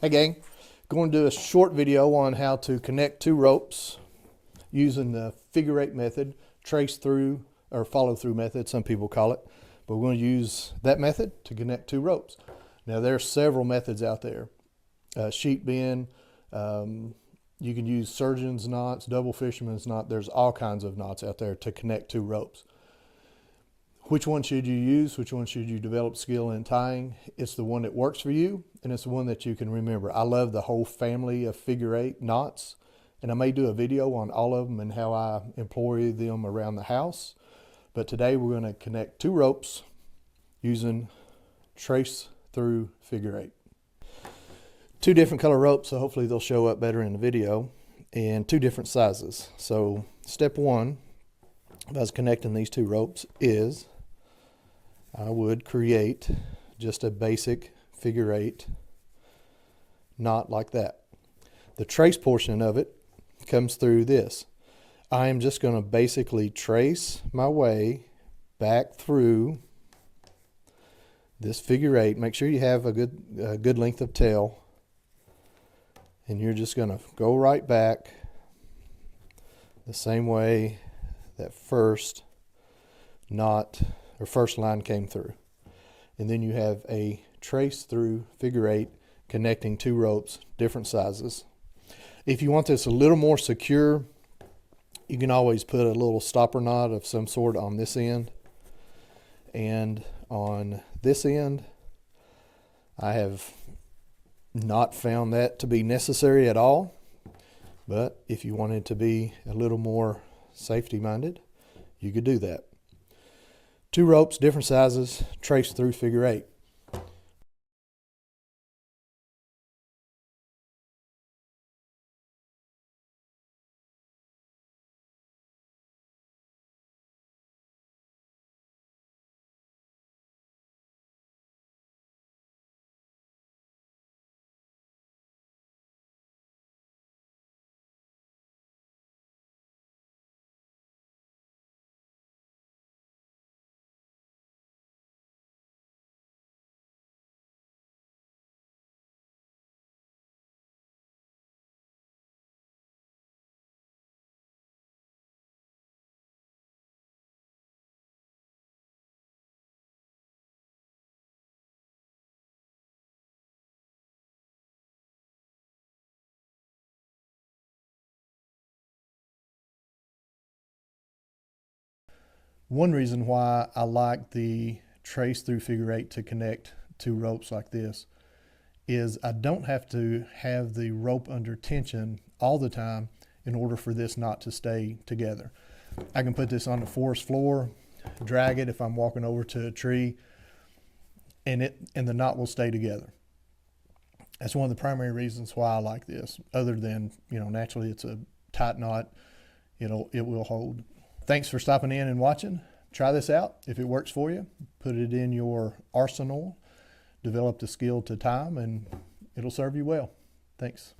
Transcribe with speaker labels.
Speaker 1: Hey gang, going to do a short video on how to connect two ropes using the figure eight method, trace through or follow through method, some people call it, but we're going to use that method to connect two ropes. Now there are several methods out there. Sheet bend, you can use surgeon's knots, double fisherman's knot. There's all kinds of knots out there to connect two ropes. Which one should you use? Which one should you develop skill in tying? It's the one that works for you, and it's the one that you can remember. I love the whole family of figure eight knots, and I may do a video on all of them and how I employ them around the house. But today we're going to connect two ropes using trace through figure eight. Two different color ropes, so hopefully they'll show up better in the video, and two different sizes. So step one, if I was connecting these two ropes, is I would create just a basic figure eight knot like that. The trace portion of it comes through this. I am just going to basically trace my way back through this figure eight. Make sure you have a good length of tail, and you're just going to go right back the same way that first knot or first line came through. And then you have a trace through figure eight connecting two ropes, different sizes. If you want this a little more secure, you can always put a little stopper knot of some sort on this end. And on this end, I have not found that to be necessary at all. But if you wanted to be a little more safety minded, you could do that. Two ropes, different sizes, trace through figure eight. One reason why I like the trace through figure eight to connect two ropes like this is I don't have to have the rope under tension all the time in order for this knot to stay together. I can put this on the forest floor, drag it if I'm walking over to a tree, and the knot will stay together. That's one of the primary reasons why I like this, other than, naturally it's a tight knot, it will hold. Thanks for stopping in and watching. Try this out. If it works for you, put it in your arsenal, develop the skill to time, and it'll serve you well. Thanks.